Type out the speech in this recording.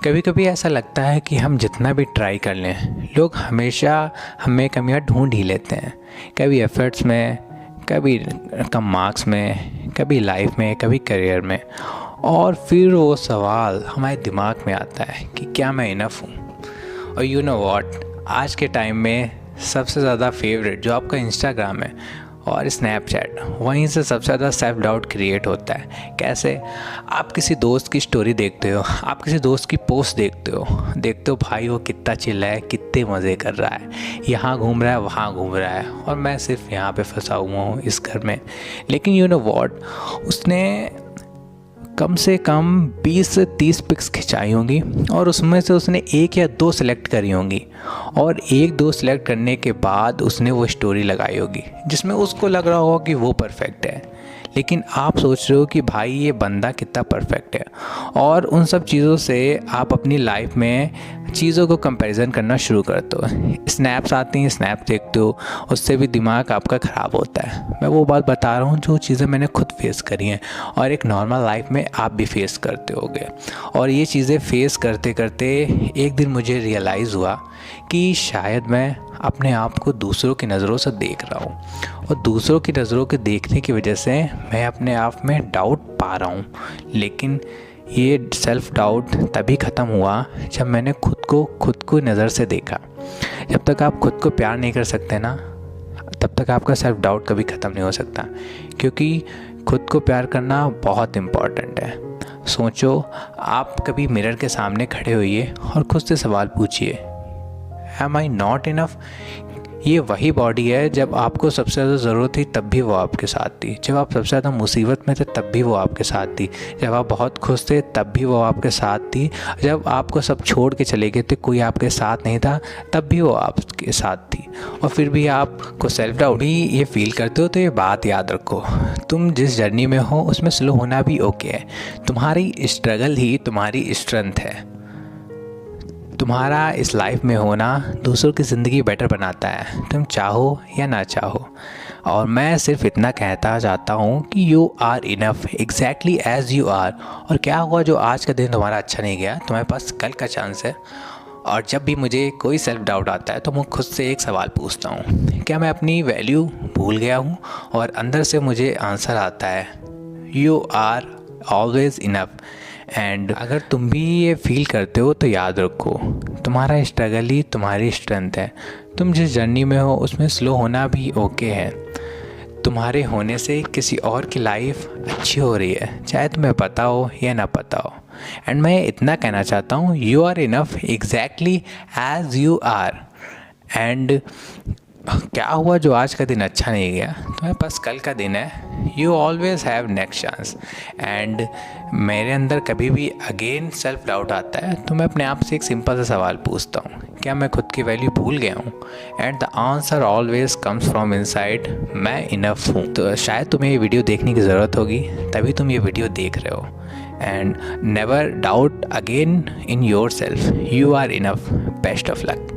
कभी कभी ऐसा लगता है कि हम जितना भी ट्राई कर लें, लोग हमेशा हमें कमियां ढूंढ ही लेते हैं। कभी एफर्ट्स में, कभी कम मार्क्स में, कभी लाइफ में, कभी करियर में। और फिर वो सवाल हमारे दिमाग में आता है कि क्या मैं इनफ हूँ। और यू नो व्हाट, आज के टाइम में सबसे ज़्यादा फेवरेट जो आपका इंस्टाग्राम है और स्नैपचैट, वहीं से सबसे ज़्यादा सेल्फ डाउट क्रिएट होता है। कैसे? आप किसी दोस्त की स्टोरी देखते हो, आप किसी दोस्त की पोस्ट देखते हो भाई वो कितना चिल है, कितने मज़े कर रहा है, यहाँ घूम रहा है, वहाँ घूम रहा है, और मैं सिर्फ यहाँ पे फंसा हुआ हूँ इस घर में। लेकिन यू नो व्हाट, उसने कम से कम 20 से 30 पिक्स खिंचाई होंगी और उसमें से उसने एक या दो सेलेक्ट करी होंगी, और एक दो सेलेक्ट करने के बाद उसने वो स्टोरी लगाई होगी जिसमें उसको लग रहा होगा कि वो परफेक्ट है। लेकिन आप सोच रहे हो कि भाई ये बंदा कितना परफेक्ट है, और उन सब चीज़ों से आप अपनी लाइफ में चीज़ों को कंपैरिजन करना शुरू करते हो। स्नैप्स आती हैं, स्नैप देखते हो, उससे भी दिमाग आपका ख़राब होता है। मैं वो बात बता रहा हूँ जो चीज़ें मैंने खुद फेस करी हैं और एक नॉर्मल लाइफ में आप भी फेस करते होगे। और ये चीज़ें फेस करते करते एक दिन मुझे रियलाइज़ हुआ कि शायद मैं अपने आप को दूसरों की नज़रों से देख रहा हूँ, और दूसरों की नज़रों के देखने की वजह से मैं अपने आप में डाउट पा रहा हूँ। लेकिन ये सेल्फ़ डाउट तभी ख़त्म हुआ जब मैंने खुद को नज़र से देखा। जब तक आप खुद को प्यार नहीं कर सकते ना, तब तक आपका सेल्फ़ डाउट कभी ख़त्म नहीं हो सकता, क्योंकि खुद को प्यार करना बहुत इम्पॉर्टेंट है। सोचो, आप कभी मिरर के सामने खड़े होइए और खुद से सवाल पूछिए, एम आई नॉट इनफ? ये वही बॉडी है जब आपको सबसे ज़्यादा ज़रूरत थी तब भी वो आपके साथ थी, जब आप सबसे ज़्यादा मुसीबत में थे तब भी वो आपके साथ थी, जब आप बहुत खुश थे तब भी वो आपके साथ थी, जब आपको सब छोड़ के चले गए थे, कोई आपके साथ नहीं था, तब भी वो आपके साथ थी। और फिर भी आपको सेल्फ डाउट भी ये फील करते हो, तो ये बात याद रखो, तुम जिस जर्नी में हो उसमें स्लो होना भी ओके है। तुम्हारी स्ट्रगल ही तुम्हारी स्ट्रेंथ है। तुम्हारा इस लाइफ में होना दूसरों की ज़िंदगी बेटर बनाता है, तुम चाहो या ना चाहो। और मैं सिर्फ इतना कहता चाहता हूँ कि you are enough exactly as you are. और क्या हुआ जो आज का दिन तुम्हारा अच्छा नहीं गया, तुम्हारे पास कल का चांस है। और जब भी मुझे कोई सेल्फ डाउट आता है तो मैं खुद से एक सवाल पूछता हूँ, क्या मैं अपनी वैल्यू भूल गया हूँ? और अंदर से मुझे आंसर आता है, you are always enough. And अगर तुम भी ये फील करते हो तो याद रखो, तुम्हारा स्ट्रगल ही तुम्हारी स्ट्रेंथ है। तुम जिस जर्नी में हो उसमें स्लो होना भी ओके है। तुम्हारे होने से किसी और की लाइफ अच्छी हो रही है, चाहे तुम्हें पता हो या ना पता हो। एंड मैं इतना कहना चाहता हूँ, you are enough exactly as you are. And क्या हुआ जो आज का दिन अच्छा नहीं गया, तुम्हारे पास कल का दिन है, you always have next chance. And मेरे अंदर कभी भी अगेन सेल्फ डाउट आता है तो मैं अपने आप से एक सिंपल सा सवाल पूछता हूँ, क्या मैं खुद की वैल्यू भूल गया हूँ? And the answer always comes from inside, मैं इनफ हूँ। तो शायद तुम्हें ये वीडियो देखने की ज़रूरत होगी, तभी तुम ये वीडियो देख रहे हो। And never doubt again in yourself, you are enough. Best of luck.